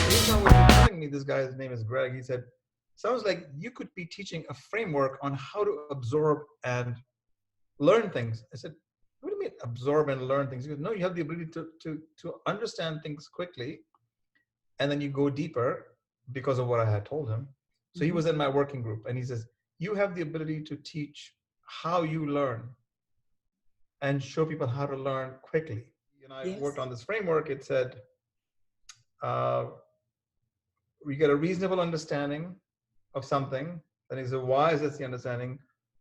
Based on what you're telling me, this guy's name is Greg. He said, sounds like you could be teaching a framework on how to absorb and learn things. I said, what do you mean absorb and learn things? He goes, no, you have the ability to understand things quickly, and then you go deeper because of what I had told him. So he was in my working group, and he says, you have the ability to teach how you learn and show people how to learn quickly. I worked on this framework. It said, we get a reasonable understanding of something. Then he said, why is this the understanding?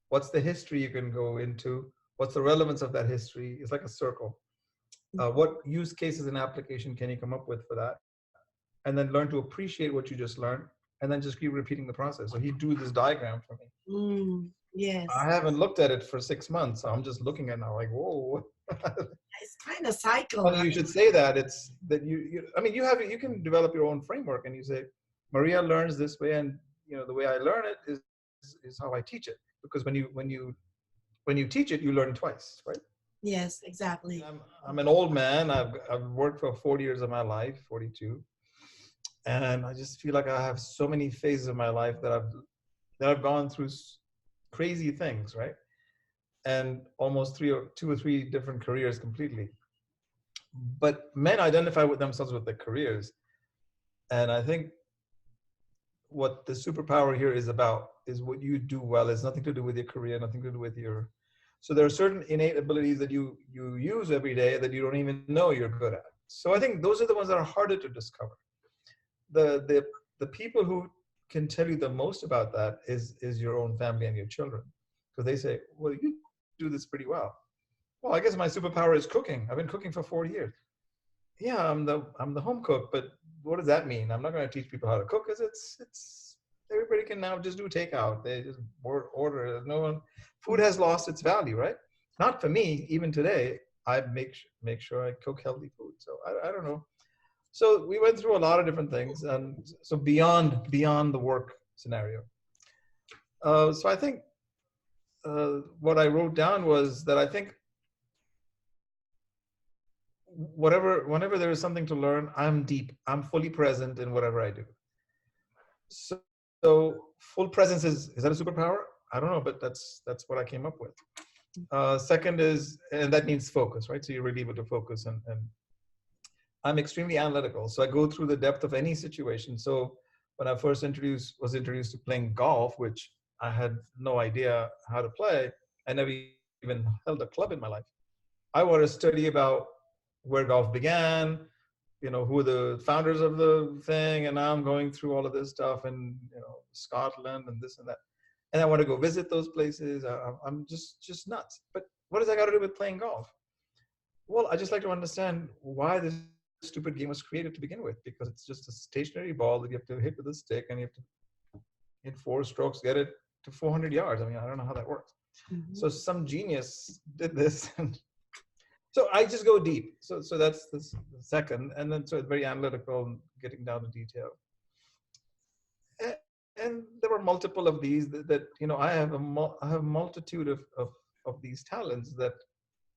What's the history you can go into? What's the relevance of that history? It's like a circle. What use cases and application can you come up with for that? And then learn to appreciate what you just learned, and then just keep repeating the process. So he drew this diagram for me. Yes. I haven't looked at it for 6 months, so I'm just looking at it now like, whoa. It's kind of cycle. Funny you should say that. It's that I mean, you can develop your own framework, and you say, Maria learns this way, and the way I learn it is how I teach it. Because when you teach it, you learn twice, right? Yes, exactly. I'm an old man. I've worked for 40 years of my life, 42. And I just feel like I have so many phases of my life that I've gone through crazy things, right? And almost two or three different careers completely. But men identify with themselves with their careers. And I think what the superpower here is about is what you do well. It's nothing to do with your career, nothing to do with your... So there are certain innate abilities that you use every day that you don't even know you're good at. So I think those are the ones that are harder to discover. The people who can tell you the most about that is your own family and your children. Because they say, well, you do this pretty well. Well, I guess my superpower is cooking. I've been cooking for 40 years. Yeah, I'm the home cook, but what does that mean? I'm not going to teach people how to cook, because it's everybody can now just do takeout. They just order. No one, food has lost its value, right? Not for me. Even today, I make sure I cook healthy food. So I don't know. So we went through a lot of different things, and so beyond the work scenario. So I think what I wrote down was that I think whenever there is something to learn, I'm fully present in whatever I do. So full presence is that a superpower? I don't know, but that's what I came up with. Second is, and that means focus, right? So you're really able to focus, and I'm extremely analytical. So I go through the depth of any situation. So when I first was introduced to playing golf, which I had no idea how to play, I never even held a club in my life. I want to study about where golf began, who are the founders of the thing, and now I'm going through all of this stuff, and Scotland and this and that, and I want to go visit those places. I'm just nuts. But what does that got to do with playing golf? Well, I just like to understand why this stupid game was created to begin with, because it's just a stationary ball that you have to hit with a stick, and you have to, in 4 strokes, get it to 400 yards. I mean, I don't know how that works. So some genius did this, and so I just go deep. So that's the second, and then so it's very analytical, getting down to detail. And there were multiple of these that I have a multitude of these talents that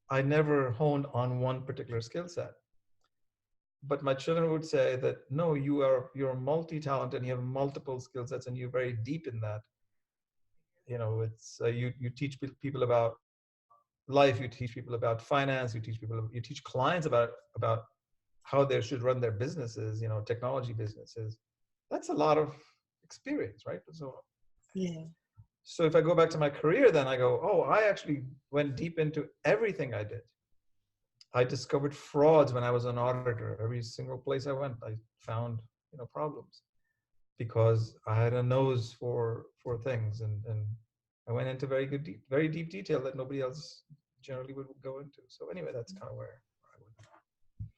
I never honed on one particular skill set. But my children would say that, no, you're multi-talented, and you have multiple skill sets, and you're very deep in that. It's you teach people about life, you teach people about finance, you teach clients about how they should run their businesses, technology businesses. That's a lot of experience, right? So if I go back to my career, then I go, oh, I actually went deep into everything I did. I discovered frauds when I was an auditor. Every single place I went, I found problems, because I had a nose for things, and I went into very deep detail that nobody else generally would go into. So anyway, that's kind of where I went.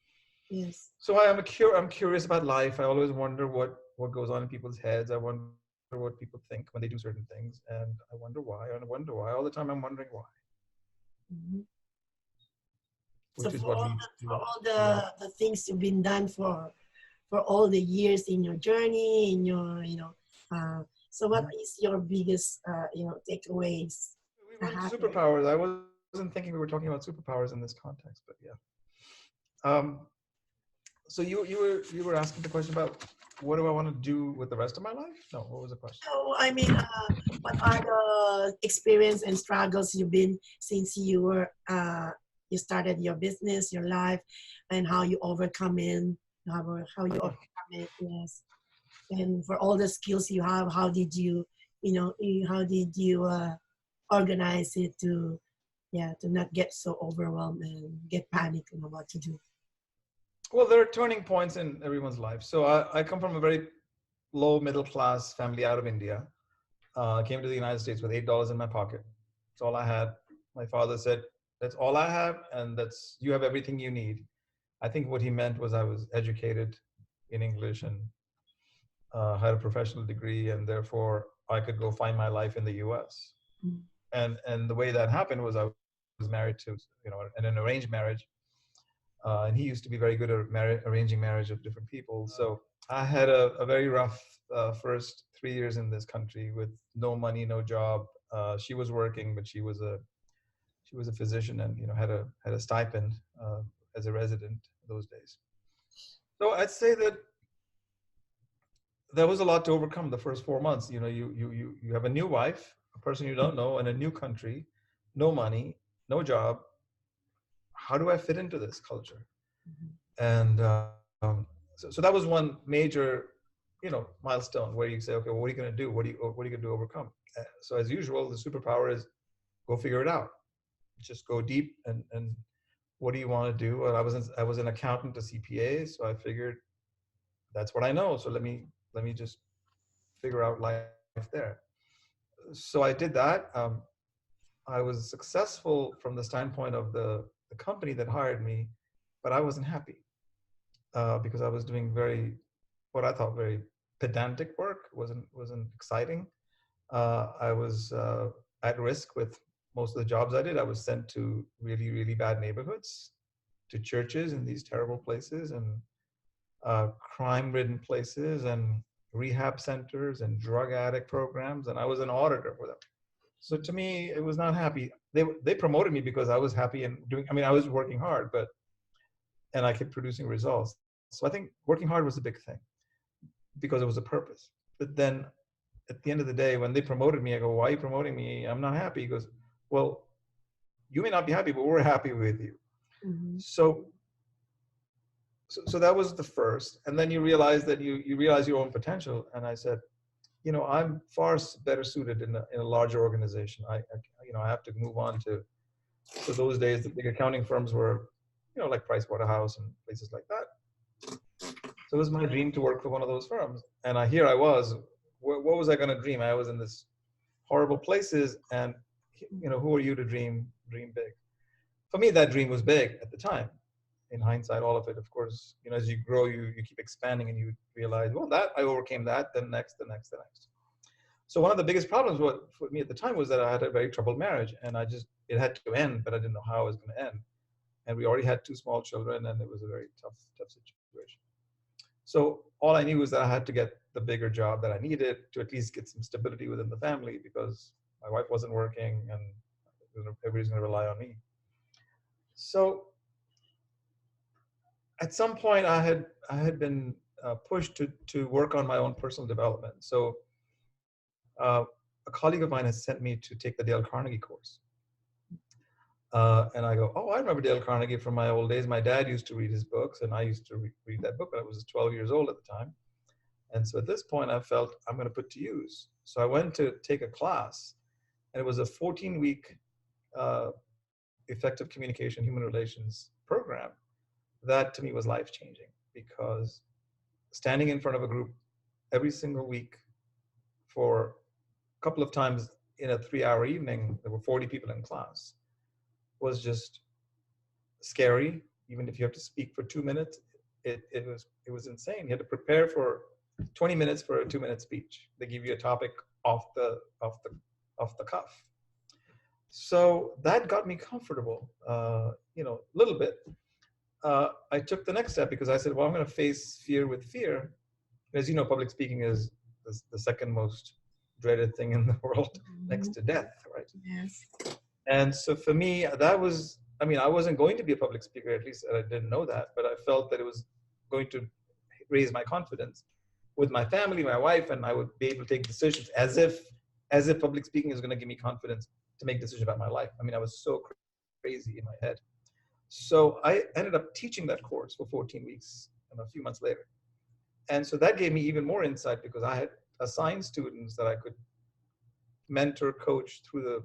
Yes. So I'm curious about life. I always wonder what goes on in people's heads. I wonder what people think when they do certain things, and I wonder why. All the time. I'm wondering why. So for all the things you've been done for all the years in your journey, in your so what is your biggest takeaways? We went to superpowers. I wasn't thinking we were talking about superpowers in this context, but yeah. So you were asking the question about what do I want to do with the rest of my life? No, what was the question? So, I mean, what are the experience and struggles you've been since you were you started your business, your life, and how you overcome it, how you overcome it? Yes, and for all the skills you have, how did you, how did you organize it to, yeah, to not get so overwhelmed and get panic and what to do? Well, there are turning points in everyone's life. So I come from a very low middle class family out of India. I came to the United States with $8 in my pocket. That's all I had. My father said, "That's all I have, and that's you have everything you need." I think what he meant was I was educated in English and had a professional degree, and therefore I could go find my life in the U.S. Mm. And the way that happened was I was married to in an arranged marriage, and he used to be very good at arranging marriage of different people. So I had a very rough first 3 years in this country with no money, no job. She was working, but she was a physician and had a stipend as a resident those days. So I'd say that there was a lot to overcome the first 4 months. You have a new wife, a person you don't know, in a new country, no money, no job. How do I fit into this culture? And so that was one major, milestone where you say, okay, well, what are you going to do? What are you going to do to overcome? So as usual, the superpower is go figure it out. Just go deep and what do you want to do? Well, I was an accountant, a CPA, so I figured that's what I know. So let me just figure out life there. So I did that. I was successful from the standpoint of the company that hired me, but I wasn't happy because I was doing what I thought very pedantic work. Wasn't exciting. I was at risk with most of the jobs I did. I was sent to really, really bad neighborhoods, to churches in these terrible places, and crime-ridden places, and rehab centers, and drug addict programs, and I was an auditor for them. So to me, it was not happy. They promoted me because I was happy and doing. I mean, I was working hard, and I kept producing results. So I think working hard was a big thing because it was a purpose. But then at the end of the day, when they promoted me, I go, "Why are you promoting me? I'm not happy." He goes, "Well, you may not be happy, but we're happy with you." Mm-hmm. So that was the first, and then you realize that you realize your own potential. And I said, I'm far better suited in a larger organization. I have to move on to. So those days, the big accounting firms were, like Price Waterhouse and places like that. So it was my dream to work for one of those firms. And here I was. What was I going to dream? I was in this horrible places, and who are you to dream big? For me, that dream was big at the time. In hindsight, all of it, of course, as you grow, you keep expanding, and you realize, well, that I overcame that. Then next, the next, the next. So one of the biggest problems for me at the time was that I had a very troubled marriage, and it had to end, but I didn't know how it was going to end. And we already had two small children, and it was a very tough situation. So all I knew was that I had to get the bigger job that I needed to at least get some stability within the family, because my wife wasn't working, and everybody's going to rely on me. So at some point, I had been pushed to work on my own personal development. So a colleague of mine has sent me to take the Dale Carnegie course. And I go, oh, I remember Dale Carnegie from my old days. My dad used to read his books, and I used to read that book, but I was 12 years old at the time. And so at this point, I felt I'm going to put to use. So I went to take a class, and it was a 14-week effective communication, human relations program. That to me was life-changing, because standing in front of a group every single week for a couple of times in a 3-hour evening, there were 40 people in class, was just scary. Even if you have to speak for 2 minutes, it was insane. You had to prepare for 20 minutes for a 2-minute speech. They give you a topic off the cuff. So that got me comfortable, a little bit. I took the next step because I said, well, I'm going to face fear with fear. As you know, public speaking is the second most dreaded thing in the world, next to death, right? Yes. And so for me, that was, I wasn't going to be a public speaker, at least I didn't know that, but I felt that it was going to raise my confidence with my family, my wife, and I would be able to take decisions as if public speaking is going to give me confidence to make decisions about my life. I mean, I was so crazy in my head. So I ended up teaching that course for 14 weeks and a few months later. And so that gave me even more insight because I had assigned students that I could mentor, coach through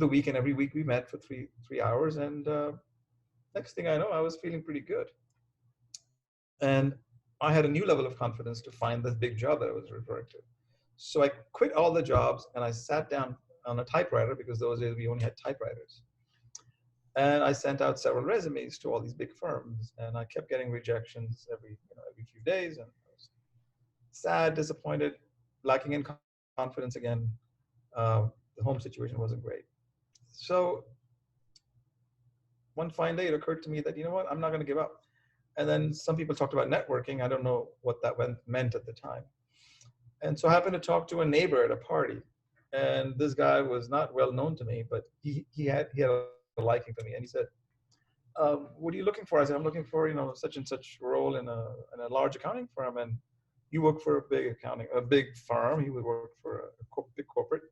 the week. And every week we met for three hours. And next thing I know, I was feeling pretty good. And I had a new level of confidence to find this big job that I was referring to. So I quit all the jobs and I sat down on a typewriter because those days we only had typewriters. And I sent out several resumes to all these big firms, and I kept getting rejections every few days. And I was sad, disappointed, lacking in confidence again. The home situation wasn't great. So one fine day, it occurred to me that, you know what, I'm not going to give up. And then some people talked about networking. I don't know what that meant at the time. And so I happened to talk to a neighbor at a party. And this guy was not well known to me, but he had a liking for me. And he said, what are you looking for? I said, I'm looking for, such and such role in a large accounting firm. And you work for a big firm. He would work for a big corporate.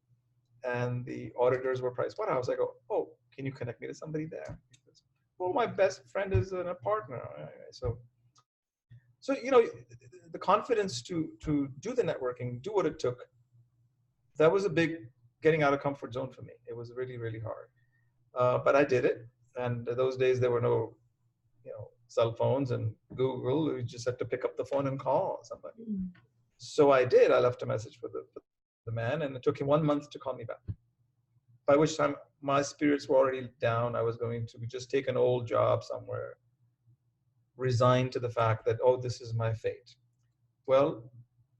And the auditors were Price Waterhouse. I go, oh, can you connect me to somebody there? He says, well, my best friend is a partner. So the confidence to do the networking, do what it took. That was a big getting out of comfort zone for me. It was really, really hard. But I did it. And those days there were no, cell phones and Google. You just had to pick up the phone and call somebody. So I did. I left a message for the man, and it took him 1 month to call me back. By which time my spirits were already down. I was going to just take an old job somewhere, resigned to the fact that, oh, this is my fate. Well,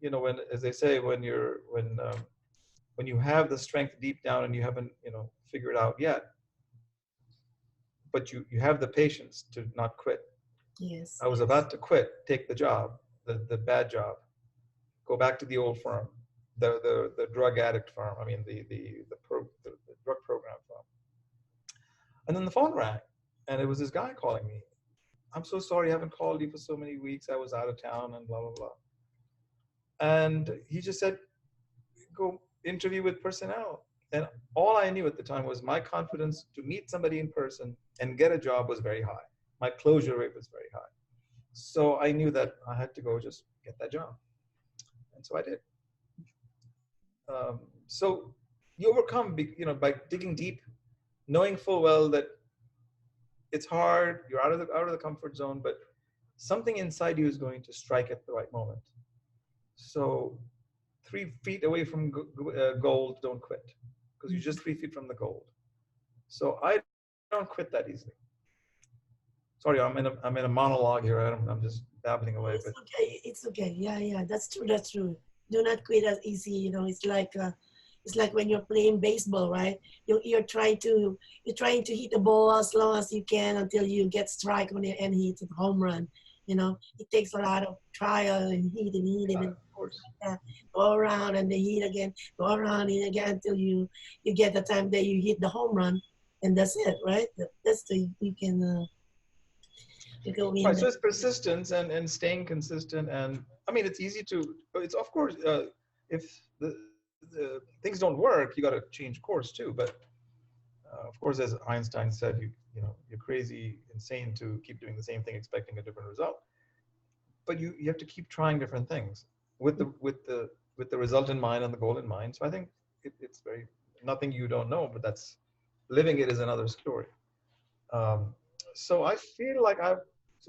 when, as they say, when you have the strength deep down and you haven't, figured out yet, but you have the patience to not quit. Yes. I was about to quit, take the job, the bad job, go back to the old firm, the drug addict firm. I mean, the drug program firm. And then the phone rang, and it was this guy calling me. I'm so sorry, I haven't called you for so many weeks. I was out of town and blah, blah, blah. And he just said, go interview with personnel. And all I knew at the time was my confidence to meet somebody in person and get a job was very high. My closure rate was very high. So I knew that I had to go just get that job. And so I did. So you overcome, by digging deep, knowing full well that it's hard, you're out of the comfort zone, but something inside you is going to strike at the right moment. So 3 feet away from gold, don't quit, because you're just 3 feet from the gold. So I don't quit that easily. Sorry, I'm in a monologue here. I'm just babbling away. It's okay. It's okay. Yeah. That's true. That's true. Do not quit as easy. It's like when you're playing baseball, right? You're trying to hit the ball as long as you can until you get strike on it and hit a home run. It takes a lot of trial and hit and of course. Go around and then hit again, go around and again until you get the time that you hit the home run, and that's it, right? That's the you can win. Right, so it's persistence and staying consistent, and I mean it's easy to. It's of course if the things don't work, you got to change course too. But of course, as Einstein said, you're crazy, insane to keep doing the same thing expecting a different result. But you have to keep trying different things with the result in mind and the goal in mind. So I think it's very nothing you don't know, but that's living it is another story. So I feel like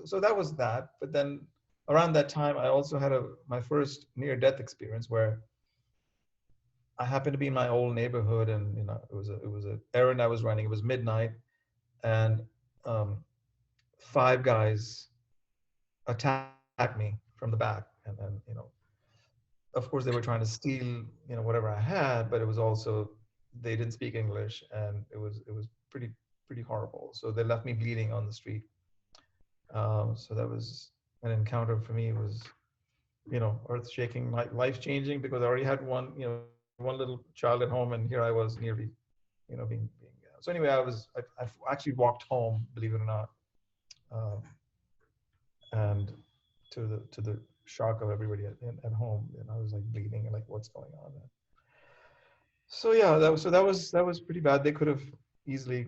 so that was that. But then around that time, I also had my first near-death experience where I happened to be in my old neighborhood, and it was an errand I was running. It was midnight, and 5 guys attacked me from the back, and then of course they were trying to steal whatever I had, but it was also they didn't speak English, and it was pretty horrible. So they left me bleeding on the street. So that was an encounter for me. It was earth shaking, life changing, because I already had one little child at home, and here I was nearly being so anyway, I actually walked home, believe it or not, and to the shock of everybody at home. And I was like bleeding and like, what's going on? So yeah, that was pretty bad. They could have easily,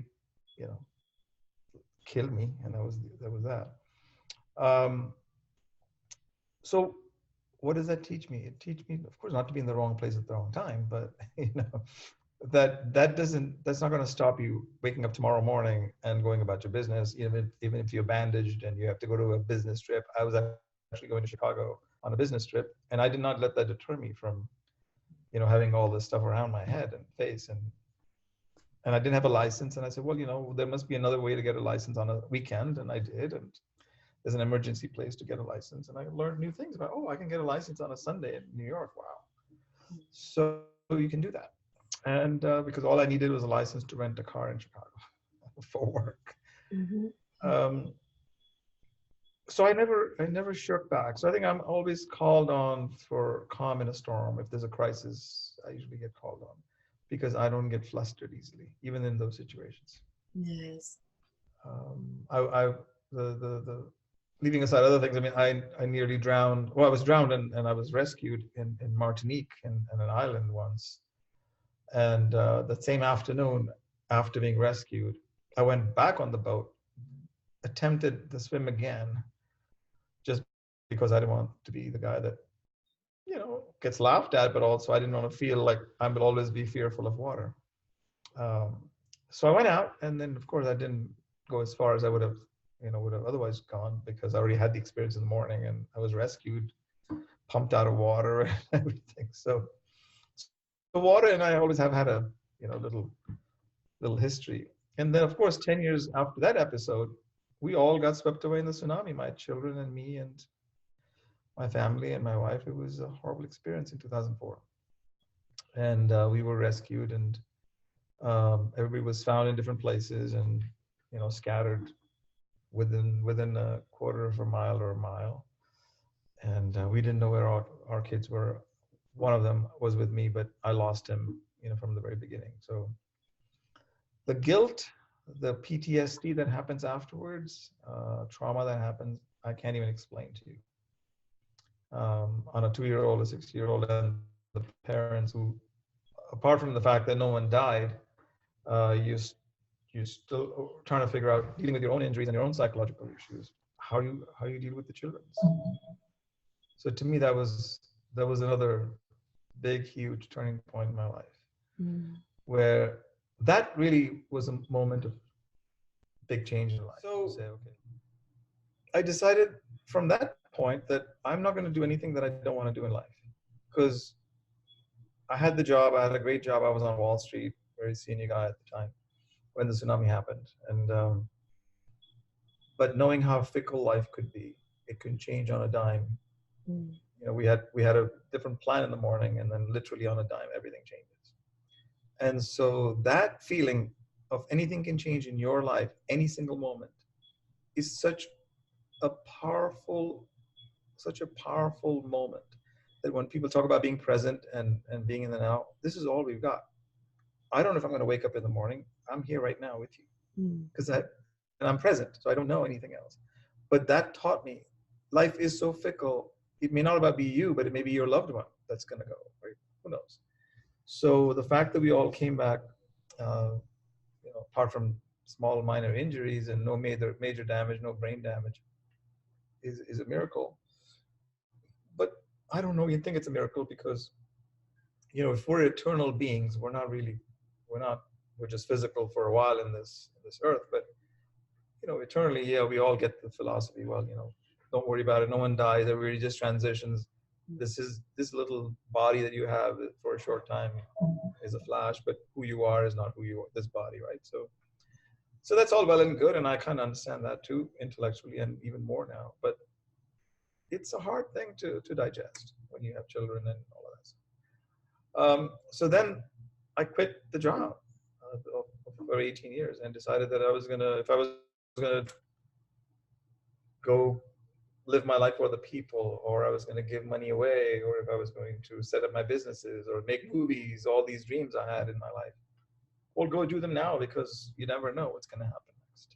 you know, killed me, and that was that. Um, so what does that teach me? It teach me, of course, not to be in the wrong place at the wrong time, but that's not going to stop you waking up tomorrow morning and going about your business, even if you're bandaged and you have to go to a business trip. I was actually going to Chicago on a business trip, and I did not let that deter me from, having all this stuff around my head and face, and I didn't have a license. And I said, well, there must be another way to get a license on a weekend, and I did. And there's an emergency place to get a license, and I learned new things about, I can get a license on a Sunday in New York. Wow. So you can do that. And because all I needed was a license to rent a car in Chicago for work. Mm-hmm. Um, so I never shook back. So I think I'm always called on for calm in a storm. If there's a crisis, I usually get called on because I don't get flustered easily, even in those situations. Yes. I the leaving aside other things. I mean, I nearly drowned. Well, I was drowned, and I was rescued in Martinique, in an island once. And the same afternoon, after being rescued, I went back on the boat, attempted the swim again, just because I didn't want to be the guy that, gets laughed at, but also I didn't want to feel like I will always be fearful of water. So I went out, and then of course I didn't go as far as I would have otherwise gone, because I already had the experience in the morning, and I was rescued, pumped out of water and everything. So water and I always have had a little history. And then of course 10 years after that episode, we all got swept away in the tsunami, my children and me and my family and my wife. It was a horrible experience in 2004. And we were rescued, and everybody was found in different places, and scattered within a quarter of a mile or a mile. And we didn't know where our kids were. One of them was with me, but I lost him, from the very beginning. So the guilt, the PTSD that happens afterwards, trauma that happens, I can't even explain to you. On a 2-year-old, a 6-year-old, and the parents who, apart from the fact that no one died, you still trying to figure out, dealing with your own injuries and your own psychological issues, how you deal with the children's. So to me, that was another big, huge turning point in my life, where that really was a moment of big change in life. So say, okay, I decided from that point that I'm not going to do anything that I don't want to do in life, because I had the job. I had a great job. I was on Wall Street, very senior guy at the time when the tsunami happened. And but knowing how fickle life could be, it can change on a dime. We had a different plan in the morning, and then literally on a dime, everything changes. And so that feeling of anything can change in your life, any single moment, is a powerful, such a powerful moment, that when people talk about being present and being in the now, this is all we've got. I don't know if I'm going to wake up in the morning. I'm here right now with you, and I'm present, so I don't know anything else. But that taught me life is so fickle. It may not about be you, but it may be your loved one that's going to go. Right? Who knows? So the fact that we all came back, apart from small minor injuries and no major damage, no brain damage, is a miracle. But I don't know. You think it's a miracle because, if we're eternal beings, we're just physical for a while in this earth. But eternally, yeah, we all get the philosophy. Well, don't worry about it. No one dies. Everybody just transitions. This little body that you have for a short time is a flash, but who you are is not who you are. This body, right? So that's all well and good, and I kind of understand that too, intellectually, and even more now. But it's a hard thing to digest when you have children and all of that. So then I quit the job for 18 years and decided that if I was gonna go live my life for the people, or I was going to give money away, or if I was going to set up my businesses or make movies, all these dreams I had in my life, well, go do them now, because you never know what's going to happen next.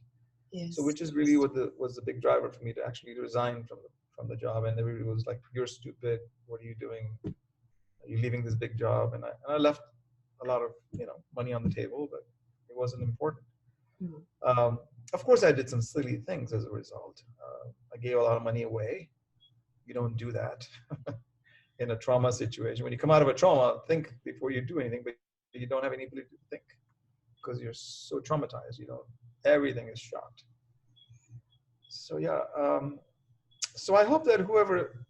Yes. So which is really what was the big driver for me to actually resign from the job, and everybody was like, "You're stupid. What are you doing? Are you leaving this big job?" And I left a lot of money on the table, but it wasn't important. Mm. Of course, I did some silly things as a result. I gave a lot of money away. You don't do that in a trauma situation. When you come out of a trauma, think before you do anything, but you don't have any ability to think because you're so traumatized. Everything is shot. So yeah, so I hope that whoever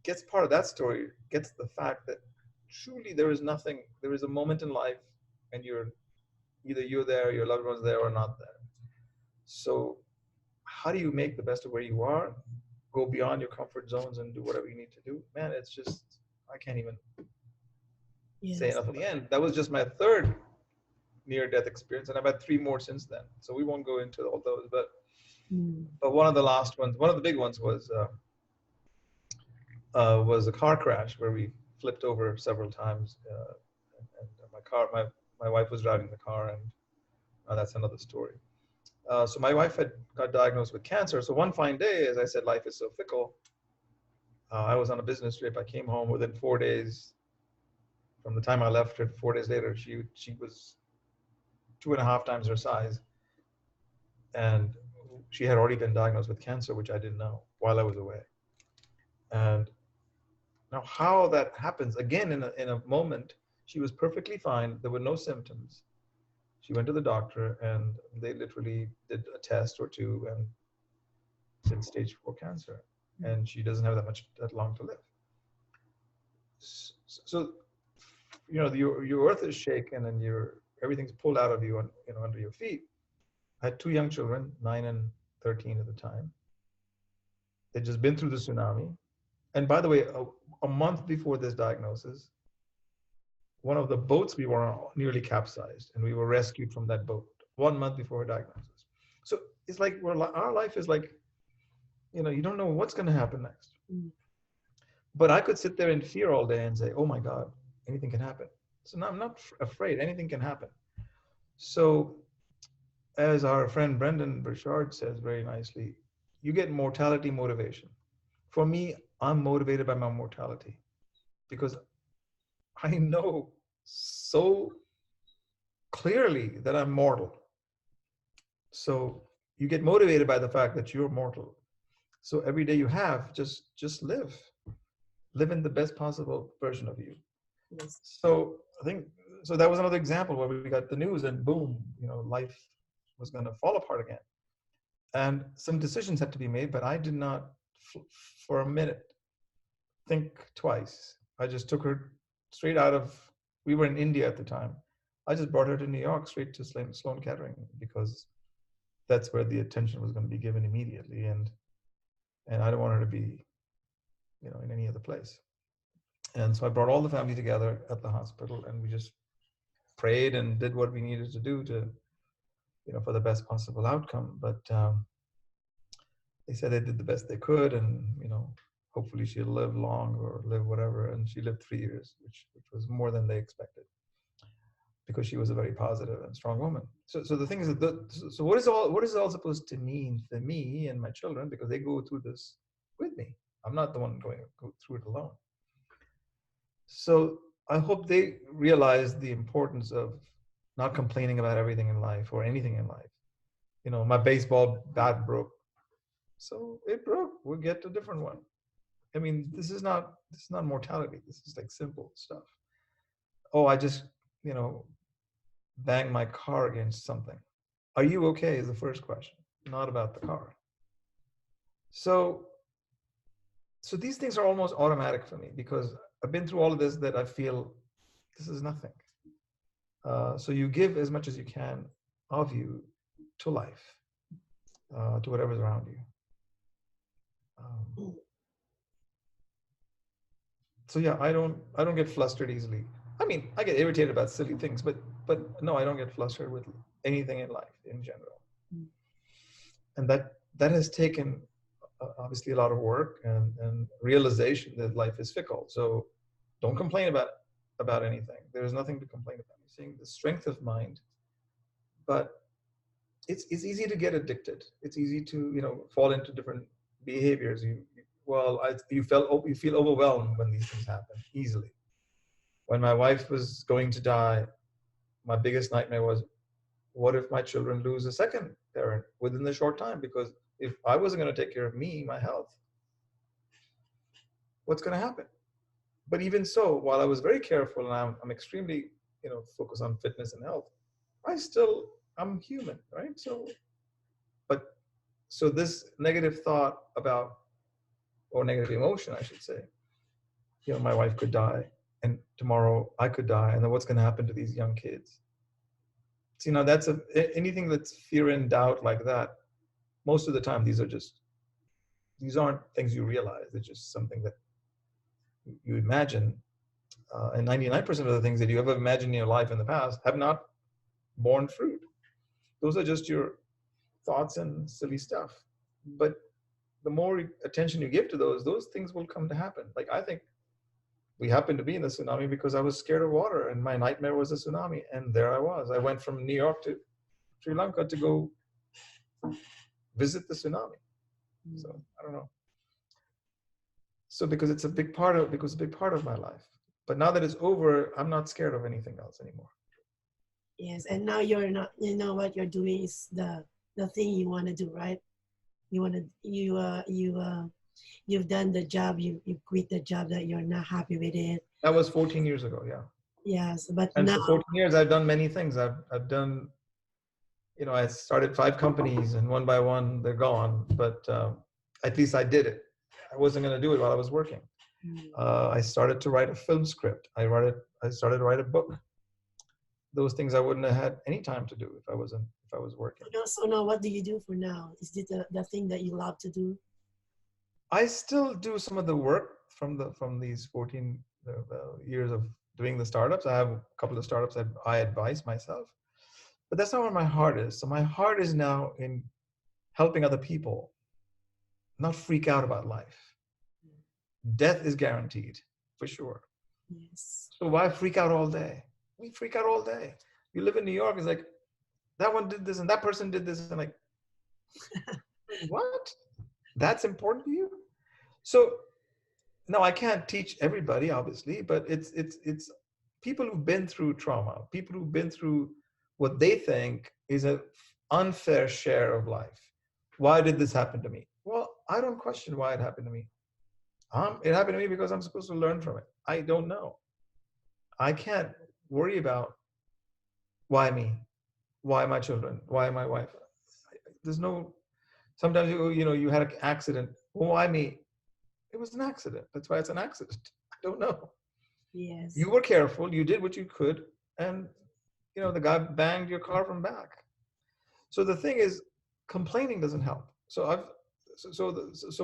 gets part of that story gets the fact that truly there is nothing. There is a moment in life, and you're there, your loved one's there, or not there. So how do you make the best of where you are? Go beyond your comfort zones and do whatever you need to do. Man, it's just I can't even say enough. In the end, that was just my third near-death experience, and I've had 3 more since then. So we won't go into all those, but one of the last ones, one of the big ones was a car crash where we flipped over several times, and my wife was driving the car, and that's another story. So my wife got diagnosed with cancer. So one fine day, as I said, life is so fickle. I was on a business trip. I came home within 4 days. From the time I left her, 4 days later, she was 2.5 times her size, and she had already been diagnosed with cancer, which I didn't know while I was away. And now, how that happens again in a moment, she was perfectly fine. There were no symptoms. She went to the doctor, and they literally did a test or two, and said stage 4 cancer, and she doesn't have that long to live. So, your earth is shaken, and everything's pulled out of you, and under your feet. I had 2 young children, 9 and 13 at the time. They'd just been through the tsunami, and by the way, a month before this diagnosis, one of the boats we were on nearly capsized, and we were rescued from that boat 1 month before her diagnosis. So it's like our life is like, you don't know what's going to happen next. But I could sit there in fear all day and say, oh my God, anything can happen. So now I'm not afraid. Anything can happen. So as our friend Brendan Burchard says very nicely, you get mortality motivation. For me, I'm motivated by my mortality because I know so clearly that I'm mortal. So you get motivated by the fact that you're mortal. So every day you have, just live in the best possible version of you. Yes. So I think, so that was another example where we got the news and boom, life was going to fall apart again. And some decisions had to be made, but I did not for a minute think twice. I just took her straight we were in India at the time. I just brought her to New York, straight to Sloan Kettering, because that's where the attention was going to be given immediately. And I don't want her to be, in any other place. And so I brought all the family together at the hospital, and we just prayed and did what we needed to do to, for the best possible outcome. But they said they did the best they could, and, hopefully she'll live long or live whatever. And she lived 3 years, which was more than they expected, because she was a very positive and strong woman. So the thing is that so what is it all supposed to mean for me and my children, because they go through this with me. I'm not the one go through it alone. So I hope they realize the importance of not complaining about everything in life or anything in life. My baseball bat broke, so it broke. We'll get a different one. I mean, this is not mortality. This is like simple stuff. Oh, I just, banged my car against something. Are you okay is the first question, not about the car. So these things are almost automatic for me, because I've been through all of this, that I feel this is nothing. So you give as much as you can of you to life, to whatever's around you. So yeah, I don't get flustered easily. I mean, I get irritated about silly things, but no, I don't get flustered with anything in life in general. And that has taken obviously a lot of work and realization that life is fickle. So don't complain about anything. There's nothing to complain about. You're seeing the strength of mind, but it's easy to get addicted. It's easy to fall into different behaviors. well, you feel overwhelmed when these things happen easily. When my wife was going to die, my biggest nightmare was, what if my children lose a second parent within the short time? Because if I wasn't going to take care of me, my health, what's going to happen? But even so, while I was very careful and I'm extremely, focused on fitness and health, I'm human, right? But so this negative thought about, or negative emotion, I should say, my wife could die and tomorrow I could die. And then what's going to happen to these young kids? So, that's anything that's fear and doubt like that. Most of the time, these aren't things you realize. It's just something that you imagine. And 99% of the things that you ever imagined in your life in the past have not borne fruit. Those are just your thoughts and silly stuff. But the more attention you give to those things will come to happen. Like, I think we happened to be in the tsunami because I was scared of water and my nightmare was a tsunami. And there I was. I went from New York to Sri Lanka to go visit the tsunami. So I don't know. So because it's a big part of my life. But now that it's over, I'm not scared of anything else anymore. Yes, and now you're not. You know what you're doing is the thing you want to do, right? You've done the job. You quit the job that you're not happy with it. That was 14 years ago. Yeah. Yes, but and now, for 14 years, I've done many things. I've done. I started 5 companies, and one by one they're gone. But at least I did it. I wasn't going to do it while I was working. I started to write a film script. I started to write a book. Those things I wouldn't have had any time to do if I was working. So now, what do you do for now? Is it the thing that you love to do? I still do some of the work from these 14 years of doing the startups. I have a couple of startups that I advise myself, but that's not where my heart is. So my heart is now in helping other people not freak out about life. Death is guaranteed, for sure. Yes. So why freak out all day? We freak out all day. You live in New York, it's like, that one did this and that person did this, and like, what? That's important to you? So, no, I can't teach everybody, obviously, but it's people who've been through trauma, people who've been through what they think is an unfair share of life. Why did this happen to me? Well, I don't question why it happened to me. It happened to me because I'm supposed to learn from it. I don't know. I can't worry about why me, why my children, why my wife. There's no. Sometimes you had an accident. Well, why me? It was an accident. That's why it's an accident. I don't know. Yes. You were careful. You did what you could, and the guy banged your car from back. So the thing is, complaining doesn't help. So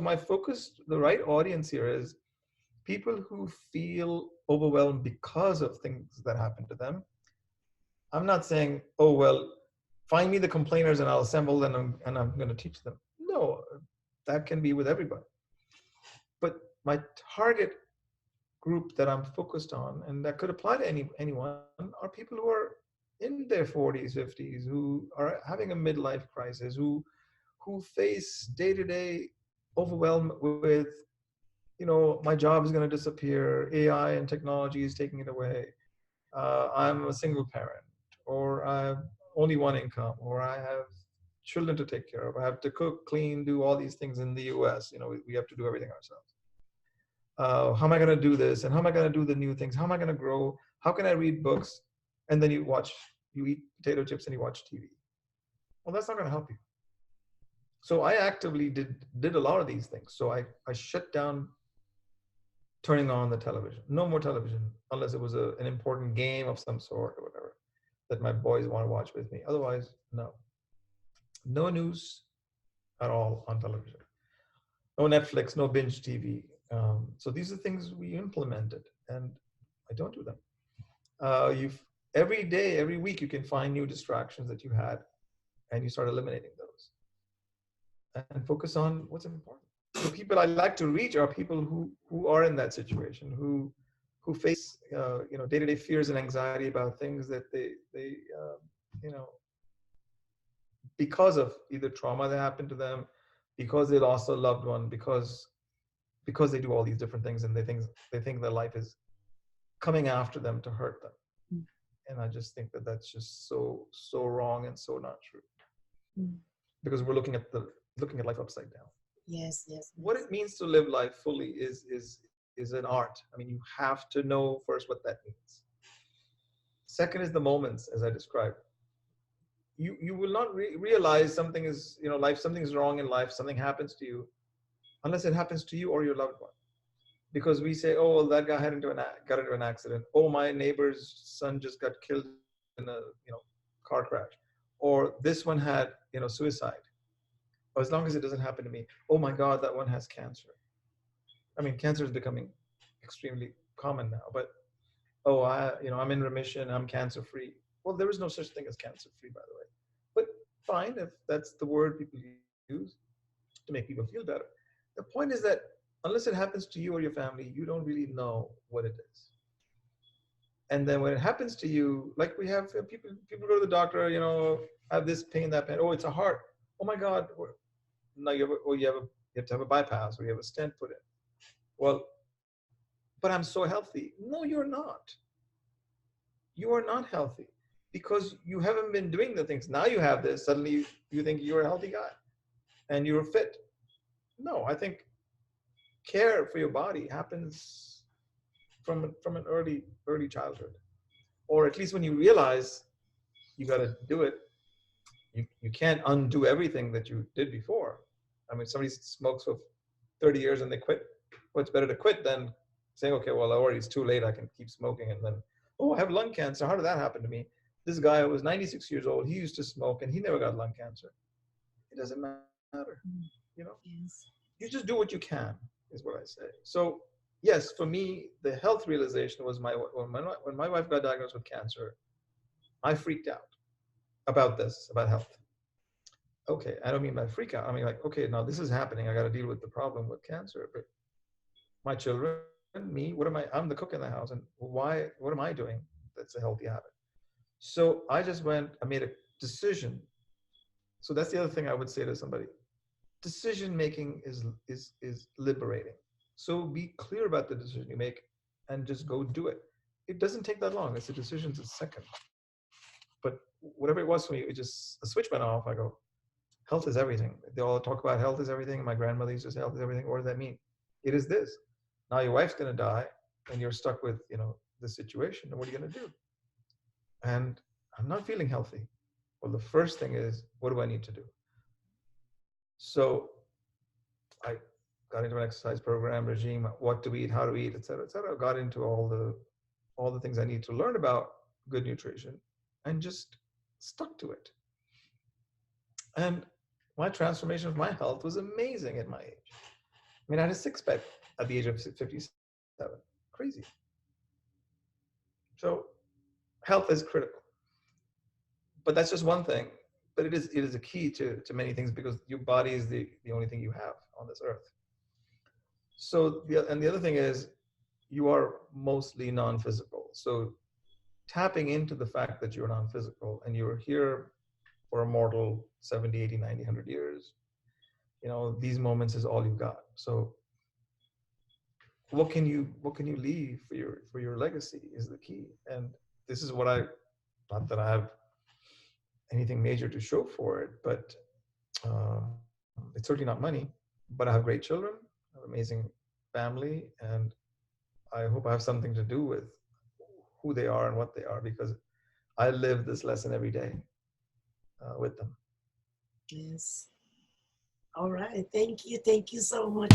my focus, the right audience here is people who feel overwhelmed because of things that happen to them. I'm not saying, oh well, find me the complainers and I'll assemble them and I'm going to teach them. No, that can be with everybody. But my target group that I'm focused on, and that could apply to anyone, are people who are in their 40s, 50s, who are having a midlife crisis, who face day-to-day overwhelm with, my job is going to disappear, AI and technology is taking it away, I'm a single parent, or I have only one income, or I have children to take care of, I have to cook, clean, do all these things in the US. We have to do everything ourselves. How am I going to do this? And how am I going to do the new things? How am I going to grow? How can I read books? And then you eat potato chips and you watch TV. Well, that's not going to help you. So I actively did a lot of these things. So I shut down turning on the television. No more television unless it was an important game of some sort or whatever that my boys want to watch with me. Otherwise, no. No news at all on television. No Netflix, no binge TV. So these are things we implemented, and I don't do them. Every day, every week, you can find new distractions that you had, and you start eliminating those, and focus on what's important. The people I like to reach are people who are in that situation, who face day-to-day fears and anxiety about things that they because of either trauma that happened to them, because they lost a loved one, because because they do all these different things, and they think their life is coming after them to hurt them. Mm. And I just think that that's just so wrong and so not true, Mm. because we're looking at life upside down. Yes, yes. What it means to live life fully is an art. I mean, you have to know first what that means. Second is the moments, as I described. You will not realize something is, life, something's wrong in life, something happens to you, unless it happens to you or your loved one. Because we say, oh, well, that guy got into an accident. Oh, my neighbor's son just got killed in a car crash, or this one had suicide. Or as long as it doesn't happen to me, oh my God, that one has cancer. I mean, cancer is becoming extremely common now. But oh, I'm in remission, I'm cancer free. Well, there is no such thing as cancer free, by the way. But fine, if that's the word people use to make people feel better. The point is that unless it happens to you or your family, you don't really know what it is. And then when it happens to you, like we have people go to the doctor, have this pain, that pain. Oh, it's a heart. Oh my God. Now you have to have a bypass, or you have a stent put in. Well, but I'm so healthy. No, you're not. You are not healthy because you haven't been doing the things. Now you have this. Suddenly you think you're a healthy guy and you're fit. No, I think care for your body happens from an early childhood, or at least when you realize you got to do it. You can't undo everything that you did before. I mean, somebody smokes for 30 years and they quit. Well, it's better to quit than saying, okay, well, already it's too late. I can keep smoking. And then, oh, I have lung cancer. How did that happen to me? This guy was 96 years old. He used to smoke and he never got lung cancer. It doesn't matter. Yes. You just do what you can, is what I say. So yes, for me, the health realization was when my wife got diagnosed with cancer, I freaked out about health. Okay, I don't mean by freak out. I mean, like, okay, now this is happening. I got to deal with the problem with cancer. But my children, me, I'm the cook in the house. And what am I doing that's a healthy habit? So I made a decision. So that's the other thing I would say to somebody. Decision making is liberating. So be clear about the decision you make and just go do it. It doesn't take that long. It's a decision's a second. But whatever it was for me, a switch went off. I go, health is everything. They all talk about health is everything. My grandmother used to say health is everything. What does that mean? It is this. Now your wife's going to die and you're stuck with, this situation. And what are you going to do? And I'm not feeling healthy. Well, the first thing is, what do I need to do? So I got into an exercise program, regime, what to eat, how to eat, et cetera, et cetera. Got into all the things I need to learn about good nutrition and just stuck to it. And my transformation of my health was amazing at my age. I mean, I had a six-pack at the age of 57. Crazy. So health is critical. But that's just one thing. But it is a key to many things, because your body is the only thing you have on this earth. So the other thing is, you are mostly non-physical. So tapping into the fact that you're non-physical and you're here for a mortal 70, 80, 90, 100 years, these moments is all you've got. So what can you leave for your legacy is the key. And this is what not that I have anything major to show for it, but it's certainly not money. But I have great children, I have an amazing family, and I hope I have something to do with who they are and what they are, because I live this lesson every day with them. Yes. All right. Thank you. Thank you so much.